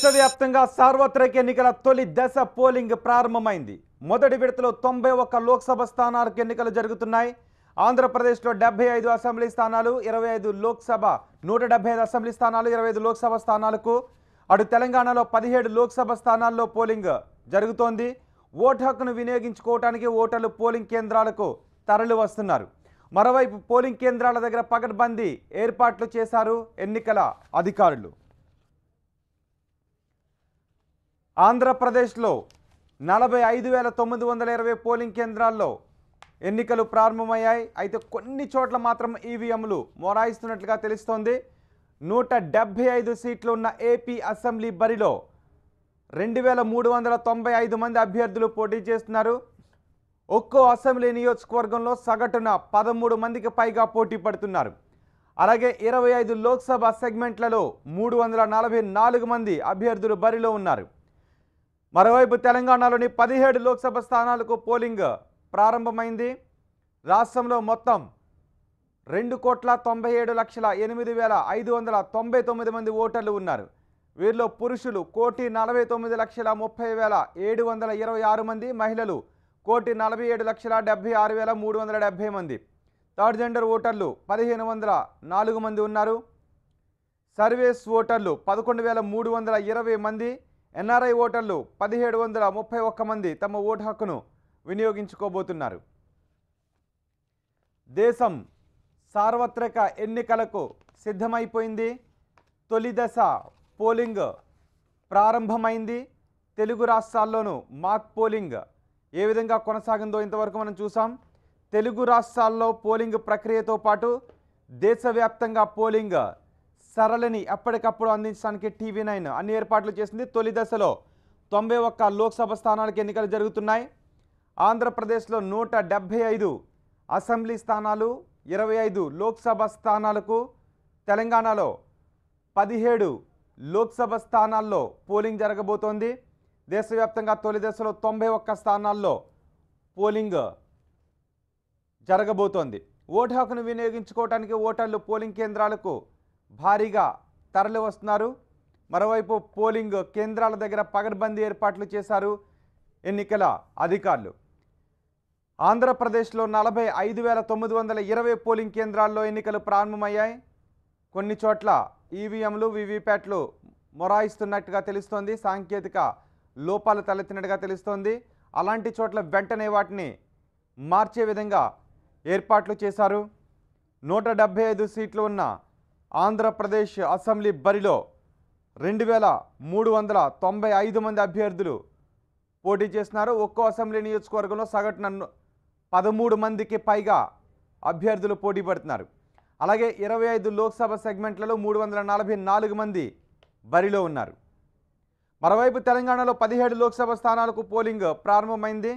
దేశవ్యాప్తంగా సార్వత్రిక ఎన్నికల తొలి దశ పోలింగ్ ప్రారంభమైంది. మొదటి విడతలో 91 లోక్సభ స్థానాలకు ఎన్నికలు జరుగుతున్నాయి. ఆంధ్రప్రదేశ్లో 75 అసెంబ్లీ స్థానాలు, 25 లోక్సభ, 175 అసెంబ్లీ స్థానాలు, 25 లోక్సభ స్థానాలకు, అటు తెలంగాణలో 17 లోక్సభ స్థానాల్లో పోలింగ్ జరుగుతోంది. ఓటు హక్కును వినియోగించుకోవడానికి ఓటర్లు పోలింగ్ కేంద్రాలకు తరలి వస్తున్నారు. మరోవైపు పోలింగ్ కేంద్రాల దగ్గర పకడ్బందీ ఏర్పాట్లు చేశారు ఎన్నికల అధికారులు. ఆంధ్రప్రదేశ్లో 45,920 పోలింగ్ కేంద్రాల్లో ఎన్నికలు ప్రారంభమయ్యాయి. అయితే కొన్ని చోట్ల మాత్రం ఈవీఎంలు మొరాయిస్తున్నట్లుగా తెలుస్తోంది. 175 సీట్లు ఉన్న ఏపీ అసెంబ్లీ బరిలో 2,395 మంది అభ్యర్థులు పోటీ చేస్తున్నారు. ఒక్కో అసెంబ్లీ నియోజకవర్గంలో సగటున 13 మందికి పైగా పోటీ పడుతున్నారు. అలాగే 25 లోక్సభ సెగ్మెంట్లలో 344 మంది అభ్యర్థులు బరిలో ఉన్నారు. మరోవైపు తెలంగాణలోని 17 లోక్సభ స్థానాలకు పోలింగ్ ప్రారంభమైంది. రాష్ట్రంలో మొత్తం 2,97,08,599 మంది ఓటర్లు ఉన్నారు. వీరిలో పురుషులు 1,49,30,726 మంది, మహిళలు 1,47,76,370 మంది. థర్డ్ జెండర్ ఓటర్లు 1,504 మంది ఉన్నారు. సర్వీస్ ఓటర్లు 11,320 మంది, ఎన్ఆర్ఐ ఓటర్లు 1,731 మంది తమ ఓటు హక్కును వినియోగించుకోబోతున్నారు. దేశం సార్వత్రిక ఎన్నికలకు సిద్ధమైపోయింది. తొలి దశ పోలింగ్ ప్రారంభమైంది. తెలుగు రాష్ట్రాల్లోనూ మాక్ పోలింగ్ ఏ విధంగా కొనసాగిందో ఇంతవరకు మనం చూసాం. తెలుగు రాష్ట్రాల్లో పోలింగ్ ప్రక్రియతో పాటు దేశవ్యాప్తంగా పోలింగ్ సరళిని ఎప్పటికప్పుడు అందించడానికి TV9 అన్ని ఏర్పాట్లు చేసింది. తొలి దశలో 91 లోక్సభ స్థానాలకు ఎన్నికలు జరుగుతున్నాయి. ఆంధ్రప్రదేశ్లో 175 అసెంబ్లీ స్థానాలు, 25 లోక్సభ స్థానాలకు, తెలంగాణలో 17 లోక్సభ స్థానాల్లో పోలింగ్ జరగబోతోంది. దేశవ్యాప్తంగా తొలి దశలో 91 స్థానాల్లో పోలింగ్ జరగబోతోంది. ఓటు హక్కును వినియోగించుకోవడానికి ఓటర్లు పోలింగ్ కేంద్రాలకు భారీగా తరలి వస్తున్నారు. మరోవైపు పోలింగ్ కేంద్రాల దగ్గర పకడ్బందీ ఏర్పాట్లు చేశారు ఎన్నికల అధికారులు. ఆంధ్రప్రదేశ్లో 45,920 పోలింగ్ కేంద్రాల్లో ఎన్నికలు ప్రారంభమయ్యాయి. కొన్ని చోట్ల ఈవీఎంలు, వీవీప్యాట్లు మొరాయిస్తున్నట్టుగా తెలుస్తోంది. సాంకేతిక లోపాలు తలెత్తినట్టుగా తెలుస్తోంది. అలాంటి చోట్ల వెంటనే వాటిని మార్చే విధంగా ఏర్పాట్లు చేశారు. 175 సీట్లు ఉన్న ఆంధ్రప్రదేశ్ అసెంబ్లీ బరిలో 2,395 మంది అభ్యర్థులు పోటీ చేస్తున్నారు. ఒక్కో అసెంబ్లీ నియోజకవర్గంలో సగటున 13 మందికి పైగా అభ్యర్థులు పోటీ పడుతున్నారు. అలాగే 25 లోక్సభ సెగ్మెంట్లలో 344 మంది బరిలో ఉన్నారు. మరోవైపు తెలంగాణలో 17 లోక్సభ స్థానాలకు పోలింగ్ ప్రారంభమైంది.